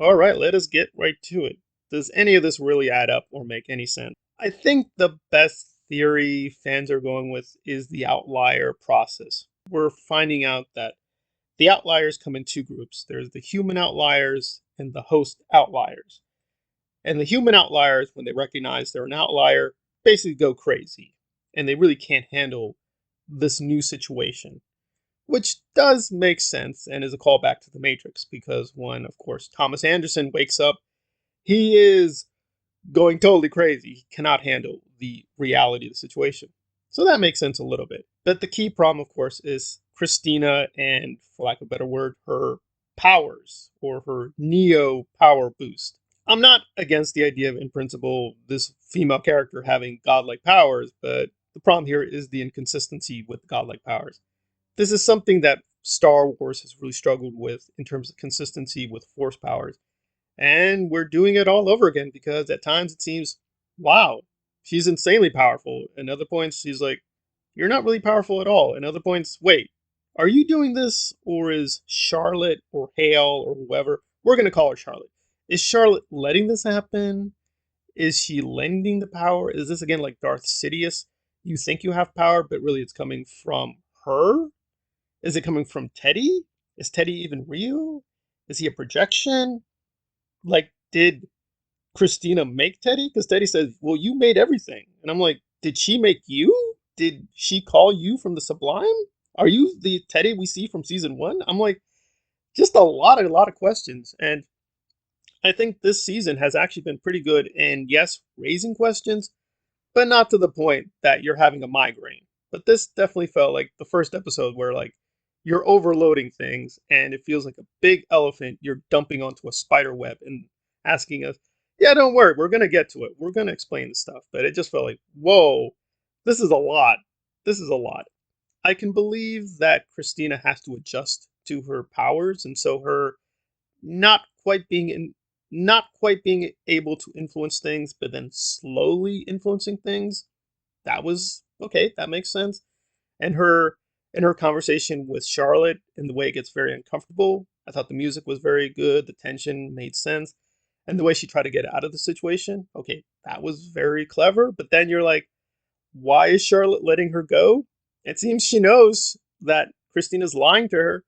All right, let us get right to it. Does any of this really add up or make any sense? I think the best theory fans are going with is the outlier process. We're finding out that the outliers come in two groups. There's the human outliers and the host outliers. And the human outliers, when they recognize they're an outlier, basically go crazy. And they really can't handle this new situation, which does make sense and is a callback to the Matrix because when, of course, Thomas Anderson wakes up, he is going totally crazy. He cannot handle the reality of the situation. So that makes sense a little bit. But the key problem, of course, is Christina and, for lack of a better word, her powers or her Neo power boost. I'm not against the idea of, in principle, this female character having godlike powers, but the problem here is the inconsistency with godlike powers. This is something that Star Wars has really struggled with in terms of consistency with force powers. And we're doing it all over again because at times it seems, wow, she's insanely powerful. And other points, she's like, you're not really powerful at all. And other points, wait, are you doing this or is Charlotte or Hale or whoever, we're going to call her Charlotte, is Charlotte letting this happen? Is she lending the power? Is this again like Darth Sidious? You think you have power, but really it's coming from her? Is it coming from Teddy? Is Teddy even real? Is he a projection? Like, did Christina make Teddy? Because Teddy says, well, you made everything. And I'm like, did she make you? Did she call you from the Sublime? Are you the Teddy we see from season one? I'm like, just a lot of questions. And I think this season has actually been pretty good in, yes, raising questions, but not to the point that you're having a migraine. But this definitely felt like the first episode where like you're overloading things and it feels like a big elephant you're dumping onto a spider web and asking us, yeah, don't worry, we're gonna get to it. We're gonna explain the stuff. But it just felt like, whoa, this is a lot. This is a lot. I can believe that Christina has to adjust to her powers, and so her not quite being in not quite being able to influence things, but then slowly influencing things. That was okay. That makes sense. And her conversation with Charlotte and the way it gets very uncomfortable. I thought the music was very good. The tension made sense, and the way she tried to get out of the situation. Okay, that was very clever. But then you're like, why is Charlotte letting her go? It seems she knows that Christina's lying to her.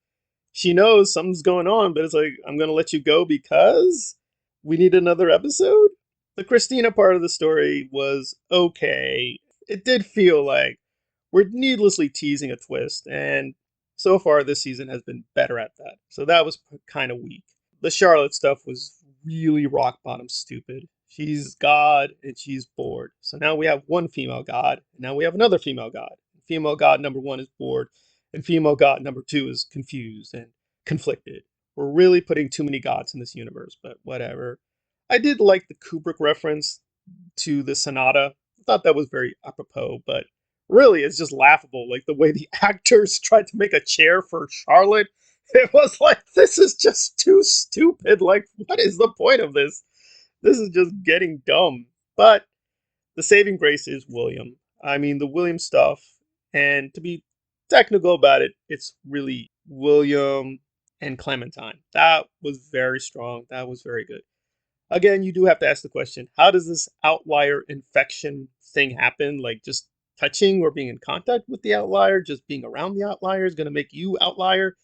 She knows something's going on, but it's like, I'm going to let you go because we need another episode. The Christina part of the story was okay. It did feel like we're needlessly teasing a twist, and so far this season has been better at that. So that was kind of weak. The Charlotte stuff was really rock bottom stupid. She's God and she's bored. So now we have one female God, and now we have another female God. Female God number one is bored, and female God number two is confused and conflicted. We're really putting too many gods in this universe, but whatever. I did like the Kubrick reference to the Sonata. I thought that was very apropos, but really it's just laughable. Like the way the actors tried to make a chair for Charlotte. It was like, this is just too stupid. Like, what is the point of this? This is just getting dumb. But the saving grace is William. I mean, the William stuff, and to be technical about it, it's really William and Clementine. That was very strong. That was very good. Again, you do have to ask the question, how does this outlier infection thing happen? Like just touching or being in contact with the outlier, just being around the outlier is going to make you outlier.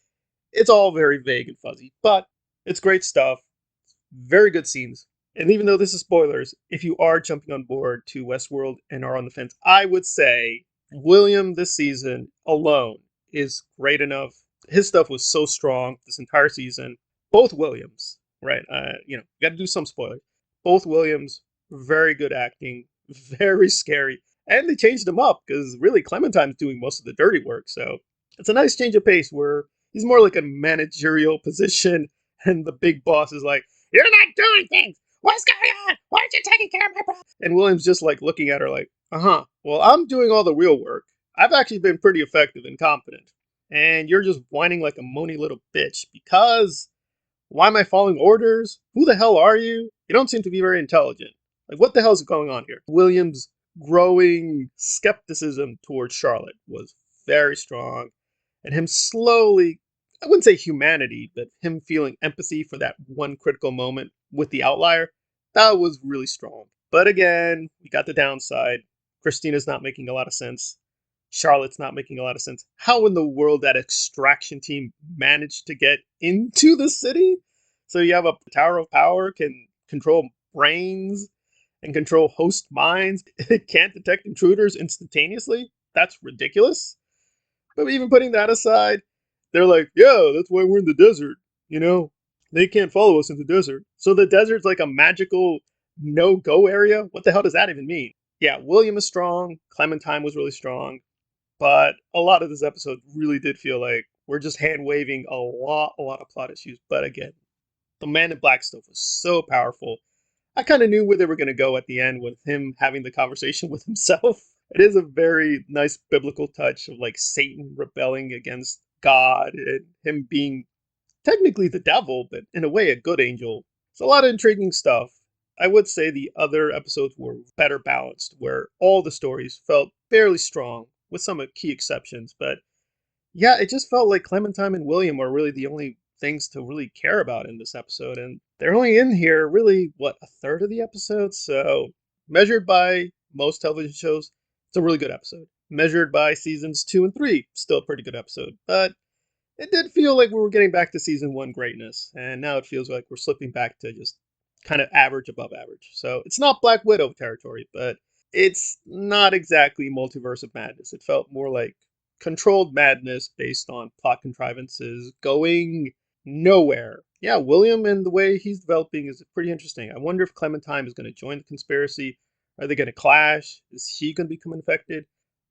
It's all very vague and fuzzy, but it's great stuff. Very good scenes. And even though this is spoilers, if you are jumping on board to Westworld and are on the fence, I would say William this season alone is great enough. His stuff was so strong this entire season. Both Williams, right? Got to do some spoilers. Both Williams, very good acting, very scary, and they changed him up because really Clementine's doing most of the dirty work. So it's a nice change of pace where he's more like a managerial position, and the big boss is like, "You're not doing things. What's going on? Why aren't you taking care of my problem?" And William's just like looking at her like, well, I'm doing all the real work. I've actually been pretty effective and competent. And you're just whining like a moany little bitch because why am I following orders? Who the hell are you? You don't seem to be very intelligent. Like, what the hell is going on here? William's growing skepticism towards Charlotte was very strong, and him slowly I wouldn't say humanity, but him feeling empathy for that one critical moment with the outlier, that was really strong. But again, we got the downside. Christina's not making a lot of sense. Charlotte's not making a lot of sense. How in the world that extraction team managed to get into the city? So you have a tower of power can control brains and control host minds. It can't detect intruders instantaneously. That's ridiculous. But even putting that aside, they're like, yeah, that's why we're in the desert. You know, they can't follow us in the desert. So the desert's like a magical no go area. What the hell does that even mean? Yeah, William is strong. Clementine was really strong. But a lot of this episode really did feel like we're just hand waving a lot of plot issues. But again, the Man in Black stuff was so powerful. I kind of knew where they were going to go at the end with him having the conversation with himself. It is a very nice biblical touch of like Satan rebelling against God and him being technically the devil, but in a way a good angel. It's a lot of intriguing stuff. I would say the other episodes were better balanced, where all the stories felt fairly strong, with some key exceptions, but yeah, it just felt like Clementine and William are really the only things to really care about in this episode, and they're only in here really what a third of the episode. So measured by most television shows, it's a really good episode. Measured by seasons 2 and 3, still a pretty good episode. But it did feel like we were getting back to season 1 greatness, and now it feels like we're slipping back to just kind of average above average. So it's not Black Widow territory, but it's not exactly Multiverse of Madness. It felt more like controlled madness based on plot contrivances going nowhere. Yeah, William and the way he's developing is pretty interesting. I wonder if Clementine is going to join the conspiracy. Are they going to clash? Is he going to become infected?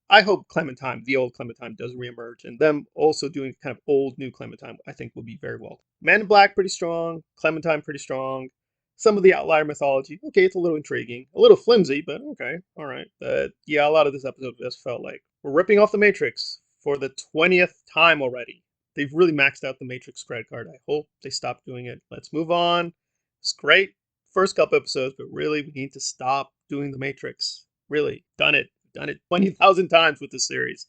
I hope Clementine, the old Clementine, does reemerge, and them also doing kind of old new Clementine, I think would be very well. Man in Black pretty strong, Clementine pretty strong. Some of the outlier mythology, okay, it's a little intriguing, a little flimsy, but okay, all right. But yeah, a lot of this episode just felt like we're ripping off the Matrix for the 20th time already. They've really maxed out the Matrix credit card. I hope they stop doing it. Let's move on. It's great first couple episodes, but really we need to stop doing the Matrix. Really, done it 20,000 times with this series.